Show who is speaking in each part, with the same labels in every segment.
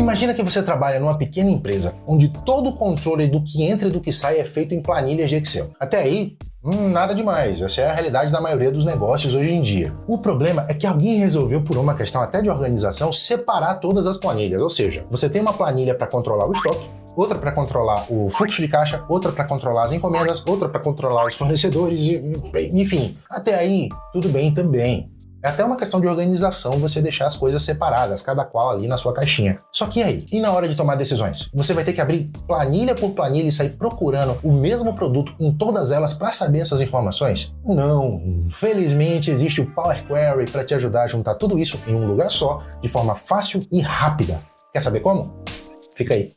Speaker 1: Imagina que você trabalha numa pequena empresa, onde todo o controle do que entra e do que sai é feito em planilhas de Excel. Até aí, nada demais, essa é a realidade da maioria dos negócios hoje em dia. O problema é que alguém resolveu, por uma questão até de organização, separar todas as planilhas, ou seja, você tem uma planilha para controlar o estoque, outra para controlar o fluxo de caixa, outra para controlar as encomendas, outra para controlar os fornecedores, enfim. Até aí, tudo bem também. É até uma questão de organização você deixar as coisas separadas, cada qual ali na sua caixinha. Só que aí, e na hora de tomar decisões? Você vai ter que abrir planilha por planilha e sair procurando o mesmo produto em todas elas para saber essas informações? Não. Felizmente existe o Power Query para te ajudar a juntar tudo isso em um lugar só, de forma fácil e rápida. Quer saber como? Fica aí.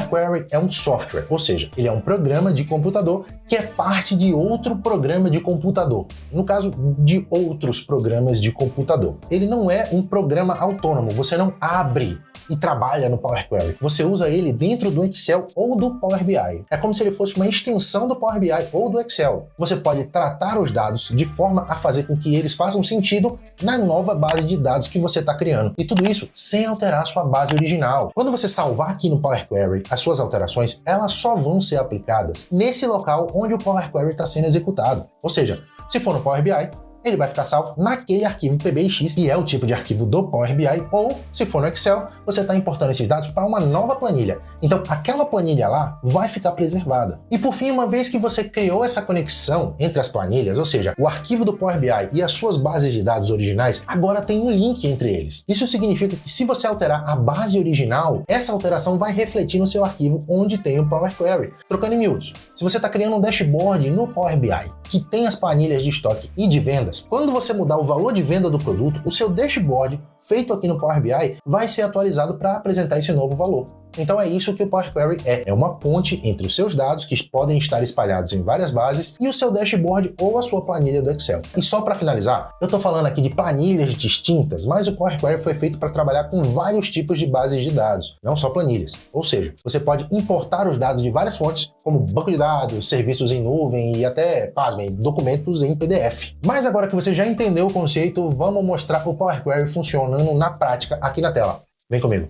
Speaker 1: Power Query é um software, ou seja, ele é um programa de computador que é parte de outro programa de computador. No caso, de outros programas de computador. Ele não é um programa autônomo, você não abre e trabalha no Power Query. Você usa ele dentro do Excel ou do Power BI. É como se ele fosse uma extensão do Power BI ou do Excel. Você pode tratar os dados de forma a fazer com que eles façam sentido na nova base de dados que você está criando. E tudo isso sem alterar a sua base original. Quando você salvar aqui no Power Query, as suas alterações, elas só vão ser aplicadas nesse local onde o Power Query está sendo executado. Ou seja, se for no Power BI, ele vai ficar salvo naquele arquivo PBX, que é o tipo de arquivo do Power BI, ou, se for no Excel, você está importando esses dados para uma nova planilha. Então, aquela planilha lá vai ficar preservada. E por fim, uma vez que você criou essa conexão entre as planilhas, ou seja, o arquivo do Power BI e as suas bases de dados originais, agora tem um link entre eles. Isso significa que se você alterar a base original, essa alteração vai refletir no seu arquivo onde tem o Power Query. Trocando em miúdos, se você está criando um dashboard no Power BI que tem as planilhas de estoque e de venda, quando você mudar o valor de venda do produto, o seu dashboard feito aqui no Power BI vai ser atualizado para apresentar esse novo valor. Então é isso que o Power Query é uma ponte entre os seus dados, que podem estar espalhados em várias bases, e o seu dashboard ou a sua planilha do Excel. E só para finalizar, eu estou falando aqui de planilhas distintas, mas o Power Query foi feito para trabalhar com vários tipos de bases de dados, não só planilhas. Ou seja, você pode importar os dados de várias fontes, como banco de dados, serviços em nuvem e até, pasmem, documentos em PDF. Mas agora que você já entendeu o conceito, vamos mostrar o Power Query funcionando na prática aqui na tela. Vem comigo.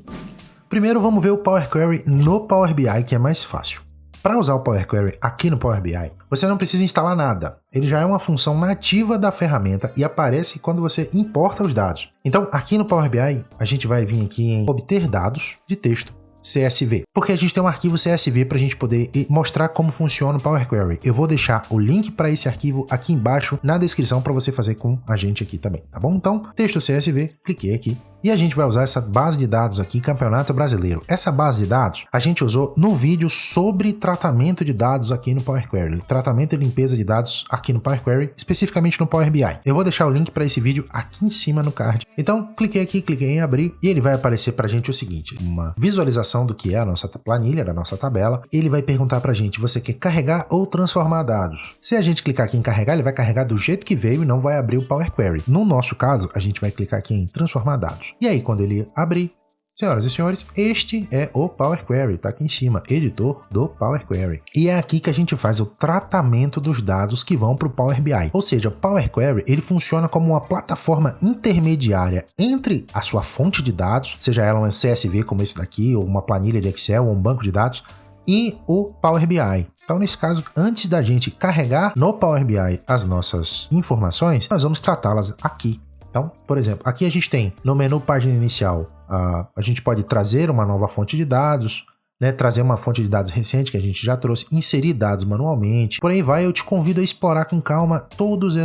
Speaker 1: Primeiro vamos ver o Power Query no Power BI, que é mais fácil. Para usar o Power Query aqui no Power BI, você não precisa instalar nada. Ele já é uma função nativa da ferramenta e aparece quando você importa os dados. Então, aqui no Power BI, a gente vai vir aqui em obter dados de texto, CSV, porque a gente tem um arquivo CSV para a gente poder mostrar como funciona o Power Query. Eu vou deixar o link para esse arquivo aqui embaixo na descrição para você fazer com a gente aqui também, tá bom? Então, texto CSV, cliquei aqui. E a gente vai usar essa base de dados aqui, Campeonato Brasileiro. Essa base de dados a gente usou no vídeo sobre tratamento de dados aqui no Power Query. Tratamento e limpeza de dados aqui no Power Query, especificamente no Power BI. Eu vou deixar o link para esse vídeo aqui em cima no card. Então, cliquei aqui, cliquei em abrir e ele vai aparecer para a gente o seguinte, uma visualização do que é a nossa planilha, da nossa tabela. Ele vai perguntar para a gente, você quer carregar ou transformar dados? Se a gente clicar aqui em carregar, ele vai carregar do jeito que veio e não vai abrir o Power Query. No nosso caso, a gente vai clicar aqui em transformar dados. E aí, quando ele abrir, senhoras e senhores, este é o Power Query, tá aqui em cima, editor do Power Query. E é aqui que a gente faz o tratamento dos dados que vão para o Power BI. Ou seja, o Power Query, ele funciona como uma plataforma intermediária entre a sua fonte de dados, seja ela um CSV como esse daqui, ou uma planilha de Excel, ou um banco de dados, e o Power BI. Então, nesse caso, antes da gente carregar no Power BI as nossas informações, nós vamos tratá-las aqui. Então, por exemplo, aqui a gente tem no menu página inicial, a gente pode trazer uma nova fonte de dados, né, trazer uma fonte de dados recente que a gente já trouxe, inserir dados manualmente, por aí vai. Eu te convido a explorar com calma todas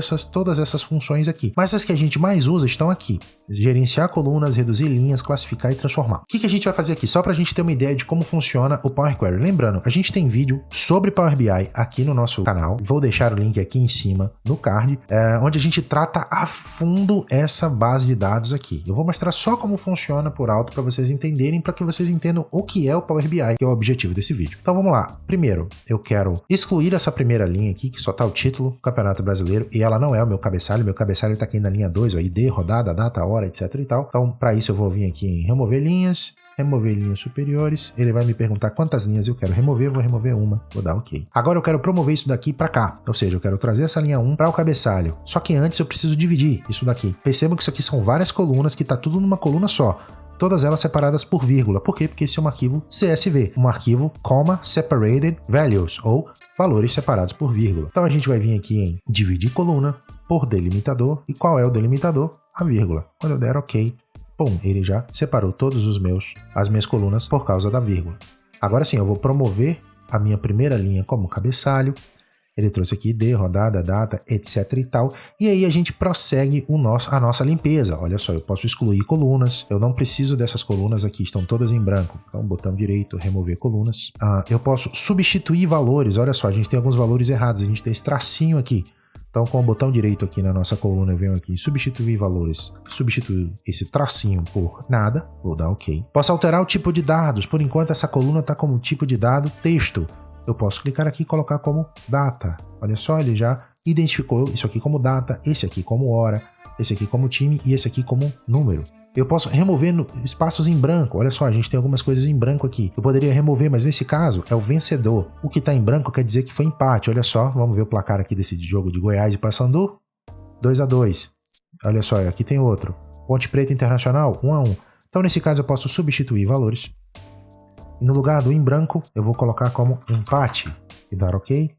Speaker 1: essas funções aqui. Mas as que a gente mais usa estão aqui. Gerenciar colunas, reduzir linhas, classificar e transformar. O que a gente vai fazer aqui? Só para a gente ter uma ideia de como funciona o Power Query. Lembrando, a gente tem vídeo sobre Power BI aqui no nosso canal. Vou deixar o link aqui em cima no card, onde a gente trata a fundo essa base de dados aqui. Eu vou mostrar só como funciona por alto para vocês entenderem, para que vocês entendam o que é o Power BI, que é o objetivo desse vídeo. Então vamos lá. Primeiro, eu quero excluir essa primeira linha aqui, que só está o título, Campeonato Brasileiro, e ela não é o meu cabeçalho. Meu cabeçalho está aqui na linha 2, o ID, rodada, data, hora, etc e tal. Então, para isso eu vou vir aqui em remover linhas superiores. Ele vai me perguntar quantas linhas eu quero remover. Eu vou remover uma, vou dar OK. Agora eu quero promover isso daqui para cá, ou seja, eu quero trazer essa linha 1 para o cabeçalho. Só que antes eu preciso dividir isso daqui. Percebam que isso aqui são várias colunas, que está tudo numa coluna só. todas elas separadas por vírgula. Por quê? Porque esse é um arquivo CSV, um arquivo comma separated values, ou valores separados por vírgula. Então a gente vai vir aqui em dividir coluna por delimitador. E qual é o delimitador? A vírgula. Quando eu der OK, pum, ele já separou todos as minhas colunas por causa da vírgula. Agora sim, eu vou promover a minha primeira linha como cabeçalho. Ele trouxe aqui ID, rodada, data, etc e tal. E aí a gente prossegue a nossa limpeza. Olha só, eu posso excluir colunas. Eu não preciso dessas colunas aqui, estão todas em branco. Então, botão direito, remover colunas. Eu posso substituir valores. Olha só, a gente tem alguns valores errados. A gente tem esse tracinho aqui. Então, com o botão direito aqui na nossa coluna, eu venho aqui substituir valores. Substituir esse tracinho por nada. Vou dar OK. Posso alterar o tipo de dados. Por enquanto, essa coluna está como tipo de dado texto. Eu posso clicar aqui e colocar como data. Olha só, ele já identificou isso aqui como data, esse aqui como hora, esse aqui como time e esse aqui como número. Eu posso remover espaços em branco. Olha só, a gente tem algumas coisas em branco aqui. Eu poderia remover, mas nesse caso é o vencedor. O que está em branco quer dizer que foi empate. Olha só, vamos ver o placar aqui desse jogo de Goiás e Paysandu. 2-2. Olha só, aqui tem outro. Ponte Preta Internacional, 1-1. Então nesse caso eu posso substituir valores. E no lugar do em branco, eu vou colocar como empate e dar OK.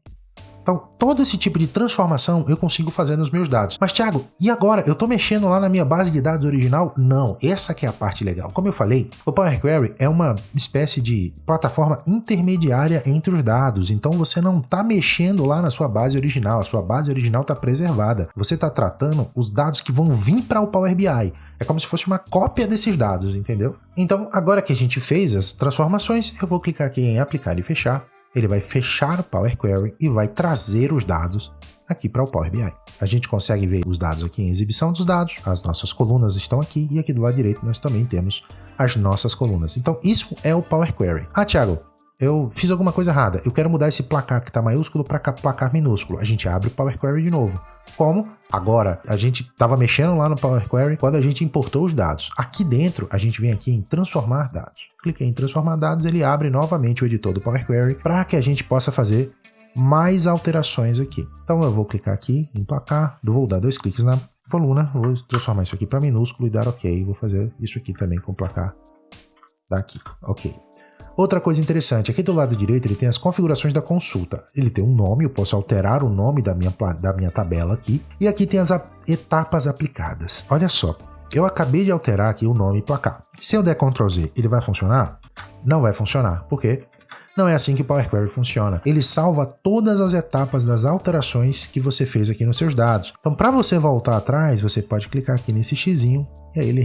Speaker 1: Então, todo esse tipo de transformação eu consigo fazer nos meus dados. Mas, Thiago, e agora? Eu estou mexendo lá na minha base de dados original? Não, essa que é a parte legal. Como eu falei, o Power Query é uma espécie de plataforma intermediária entre os dados. Então, você não está mexendo lá na sua base original. A sua base original está preservada. Você está tratando os dados que vão vir para o Power BI. É como se fosse uma cópia desses dados, entendeu? Então, agora que a gente fez as transformações, eu vou clicar aqui em aplicar e fechar. Ele vai fechar o Power Query e vai trazer os dados aqui para o Power BI. A gente consegue ver os dados aqui em exibição dos dados, as nossas colunas estão aqui e aqui do lado direito nós também temos as nossas colunas. Então isso é o Power Query. Thiago, eu fiz alguma coisa errada, eu quero mudar esse placar que está maiúsculo para placar minúsculo. A gente abre o Power Query de novo. Como? Agora, a gente estava mexendo lá no Power Query quando a gente importou os dados. Aqui dentro, a gente vem aqui em transformar dados. Cliquei em transformar dados, ele abre novamente o editor do Power Query para que a gente possa fazer mais alterações aqui. Então eu vou clicar aqui em placar, vou dar 2 cliques na coluna, vou transformar isso aqui para minúsculo e dar OK. Vou fazer isso aqui também com o placar daqui. OK. Outra coisa interessante, aqui do lado direito ele tem as configurações da consulta. Ele tem um nome, eu posso alterar o nome da minha tabela aqui. E aqui tem as etapas aplicadas. Olha só, eu acabei de alterar aqui o nome e placar. Se eu der Ctrl Z, ele vai funcionar? Não vai funcionar. Por quê? Não é assim que o Power Query funciona. Ele salva todas as etapas das alterações que você fez aqui nos seus dados. Então, para você voltar atrás, você pode clicar aqui nesse xizinho e aí ele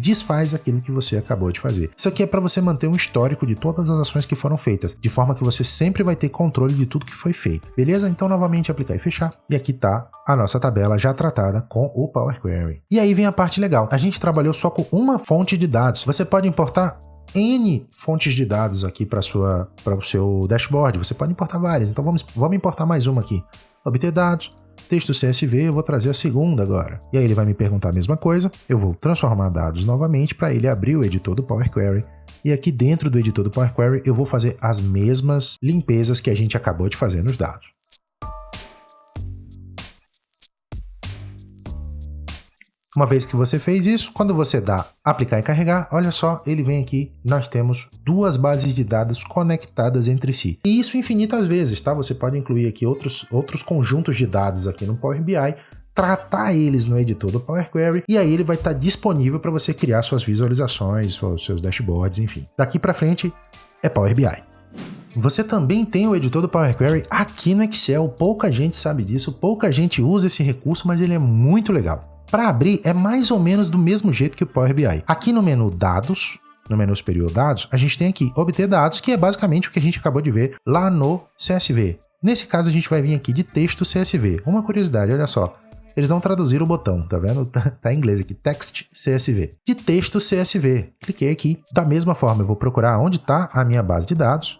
Speaker 1: desfaz aquilo que você acabou de fazer. Isso aqui é para você manter um histórico de todas as ações que foram feitas, de forma que você sempre vai ter controle de tudo que foi feito. Beleza? Então, novamente, aplicar e fechar. E aqui está a nossa tabela já tratada com o Power Query. E aí vem a parte legal. A gente trabalhou só com uma fonte de dados. Você pode importar N fontes de dados aqui para o seu dashboard. Você pode importar várias, então vamos importar mais uma aqui. Obter dados, texto CSV, eu vou trazer a segunda agora. E aí ele vai me perguntar a mesma coisa, eu vou transformar dados novamente para ele abrir o editor do Power Query. E aqui dentro do editor do Power Query eu vou fazer as mesmas limpezas que a gente acabou de fazer nos dados. Uma vez que você fez isso, quando você dá aplicar e carregar, olha só, ele vem aqui, nós temos 2 bases de dados conectadas entre si. E isso infinitas vezes, tá? Você pode incluir aqui outros conjuntos de dados aqui no Power BI, tratar eles no editor do Power Query, e aí ele vai estar disponível para você criar suas visualizações, seus dashboards, enfim. Daqui para frente é Power BI. Você também tem o editor do Power Query aqui no Excel, pouca gente sabe disso, pouca gente usa esse recurso, mas ele é muito legal. Para abrir é mais ou menos do mesmo jeito que o Power BI. Aqui no menu Dados, no menu superior Dados, a gente tem aqui Obter Dados, que é basicamente o que a gente acabou de ver lá no CSV. Nesse caso a gente vai vir aqui de texto CSV. Uma curiosidade, olha só, eles não traduziram o botão, tá vendo? Tá em inglês aqui, Text CSV. De texto CSV. Cliquei aqui. Da mesma forma eu vou procurar onde está a minha base de dados.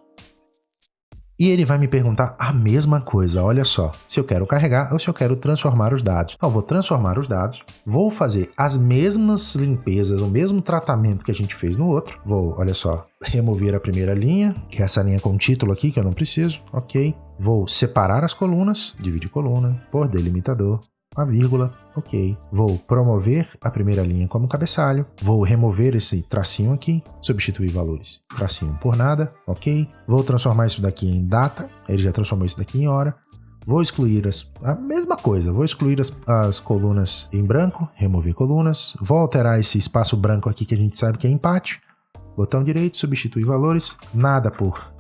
Speaker 1: E ele vai me perguntar a mesma coisa, olha só, se eu quero carregar ou se eu quero transformar os dados. Então, eu vou transformar os dados, vou fazer as mesmas limpezas, o mesmo tratamento que a gente fez no outro. Vou, olha só, remover a primeira linha, que é essa linha com título aqui, que eu não preciso, ok. Vou separar as colunas, dividir coluna por delimitador. a vírgula, ok. Vou promover a primeira linha como cabeçalho, vou remover esse tracinho aqui, substituir valores, tracinho por nada, ok. Vou transformar isso daqui em data, ele já transformou isso daqui em hora. Vou excluir a mesma coisa, vou excluir as colunas em branco, remover colunas, vou alterar esse espaço branco aqui que a gente sabe que é empate, botão direito, substituir valores, nada por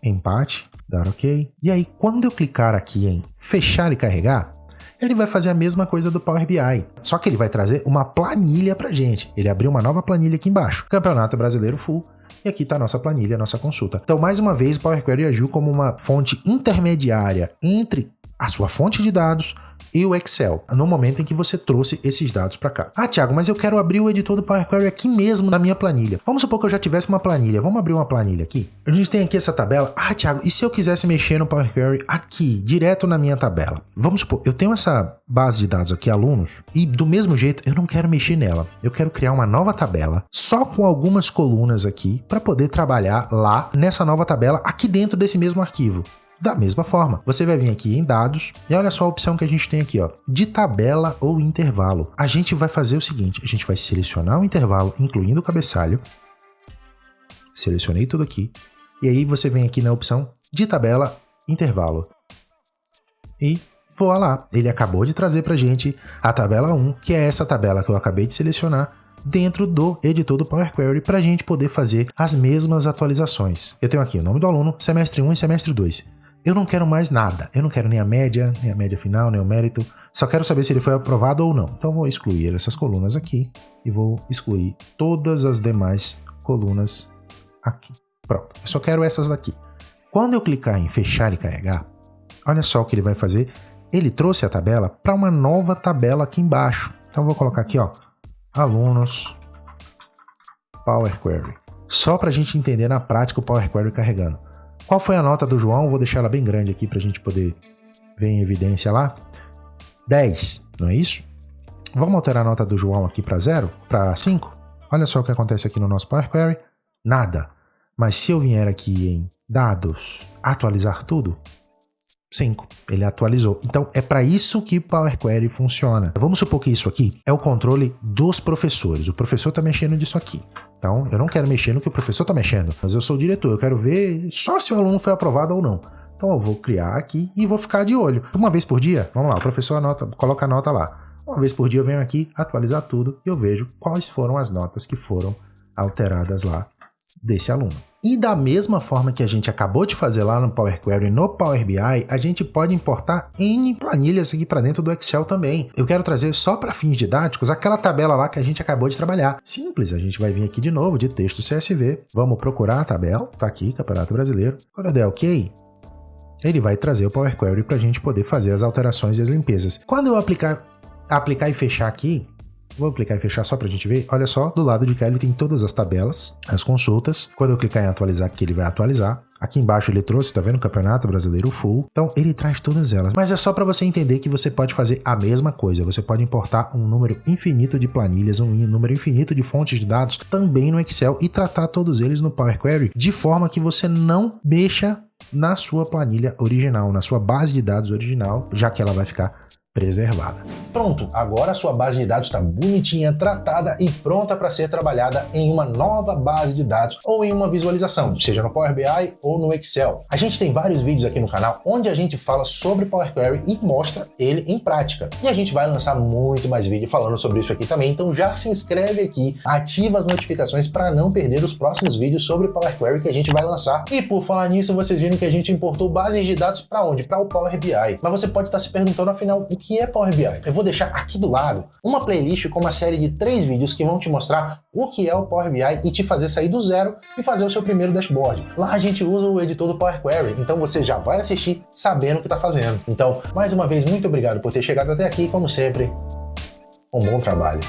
Speaker 1: empate, dar ok. E aí, quando eu clicar aqui em fechar e carregar, ele vai fazer a mesma coisa do Power BI, só que ele vai trazer uma planilha pra gente. Ele abriu uma nova planilha aqui embaixo, Campeonato Brasileiro Full, e aqui está a nossa planilha, a nossa consulta. Então, mais uma vez, o Power Query agiu como uma fonte intermediária entre a sua fonte de dados e o Excel, no momento em que você trouxe esses dados para cá. Ah, Thiago, mas eu quero abrir o editor do Power Query aqui mesmo na minha planilha. Vamos supor que eu já tivesse uma planilha. Vamos abrir uma planilha aqui? A gente tem aqui essa tabela. Ah, Thiago, e se eu quisesse mexer no Power Query aqui, direto na minha tabela? Vamos supor, eu tenho essa base de dados aqui, alunos, e do mesmo jeito eu não quero mexer nela. Eu quero criar uma nova tabela, só com algumas colunas aqui, para poder trabalhar lá nessa nova tabela, aqui dentro desse mesmo arquivo. Da mesma forma, você vai vir aqui em dados e olha só a opção que a gente tem aqui, ó, de tabela ou intervalo. A gente vai fazer o seguinte, a gente vai selecionar o intervalo, incluindo o cabeçalho. Selecionei tudo aqui. E aí você vem aqui na opção de tabela, intervalo. E voa lá, ele acabou de trazer pra gente a tabela 1, que é essa tabela que eu acabei de selecionar, dentro do editor do Power Query para a gente poder fazer as mesmas atualizações. Eu tenho aqui o nome do aluno, semestre 1 e semestre 2. Eu não quero mais nada, eu não quero nem a média final, nem o mérito, só quero saber se ele foi aprovado ou não. Então vou excluir essas colunas aqui e vou excluir todas as demais colunas aqui. Pronto, eu só quero essas daqui. Quando eu clicar em fechar e carregar, olha só o que ele vai fazer. Ele trouxe a tabela para uma nova tabela aqui embaixo. Então vou colocar aqui, ó, alunos Power Query. Só para a gente entender na prática o Power Query carregando. Qual foi a nota do João? Vou deixar ela bem grande aqui para a gente poder ver em evidência lá. 10, não é isso? Vamos alterar a nota do João aqui para 0, para 5. Olha só o que acontece aqui no nosso Power Query. Nada. Mas se eu vier aqui em dados, atualizar tudo, 5, ele atualizou. Então é para isso que Power Query funciona. Vamos supor que isso aqui é o controle dos professores. O professor está mexendo disso aqui. Então eu não quero mexer no que o professor está mexendo, mas eu sou o diretor, eu quero ver só se o aluno foi aprovado ou não. Então eu vou criar aqui e vou ficar de olho. Uma vez por dia, vamos lá, o professor anota, coloca a nota lá. Uma vez por dia eu venho aqui, atualizar tudo e eu vejo quais foram as notas que foram alteradas lá desse aluno. E da mesma forma que a gente acabou de fazer lá no Power Query, no Power BI, a gente pode importar N planilhas aqui para dentro do Excel também. Eu quero trazer só para fins didáticos aquela tabela lá que a gente acabou de trabalhar. Simples, a gente vai vir aqui de novo, de texto CSV, vamos procurar a tabela, tá aqui, Campeonato Brasileiro. Quando eu der OK, ele vai trazer o Power Query para a gente poder fazer as alterações e as limpezas. Quando eu aplicar e fechar aqui, vou clicar em fechar só pra gente ver. Olha só, do lado de cá ele tem todas as tabelas, as consultas. Quando eu clicar em atualizar aqui, ele vai atualizar. Aqui embaixo ele trouxe, tá vendo? Campeonato Brasileiro Full. Então ele traz todas elas. Mas é só para você entender que você pode fazer a mesma coisa. Você pode importar um número infinito de planilhas, um número infinito de fontes de dados também no Excel e tratar todos eles no Power Query de forma que você não mexa na sua planilha original, na sua base de dados original, já que ela vai ficar preservada. Pronto, agora a sua base de dados está bonitinha, tratada e pronta para ser trabalhada em uma nova base de dados ou em uma visualização, seja no Power BI ou no Excel. A gente tem vários vídeos aqui no canal onde a gente fala sobre Power Query e mostra ele em prática. E a gente vai lançar muito mais vídeo falando sobre isso aqui também, então já se inscreve aqui, ativa as notificações para não perder os próximos vídeos sobre Power Query que a gente vai lançar. E por falar nisso, vocês viram que a gente importou bases de dados para onde? Para o Power BI. Mas você pode estar se perguntando, afinal, o que é Power BI? Eu vou deixar aqui do lado uma playlist com uma série de 3 vídeos que vão te mostrar o que é o Power BI e te fazer sair do zero e fazer o seu primeiro dashboard. Lá a gente usa o editor do Power Query, então você já vai assistir sabendo o que está fazendo. Então, mais uma vez, muito obrigado por ter chegado até aqui, como sempre, um bom trabalho.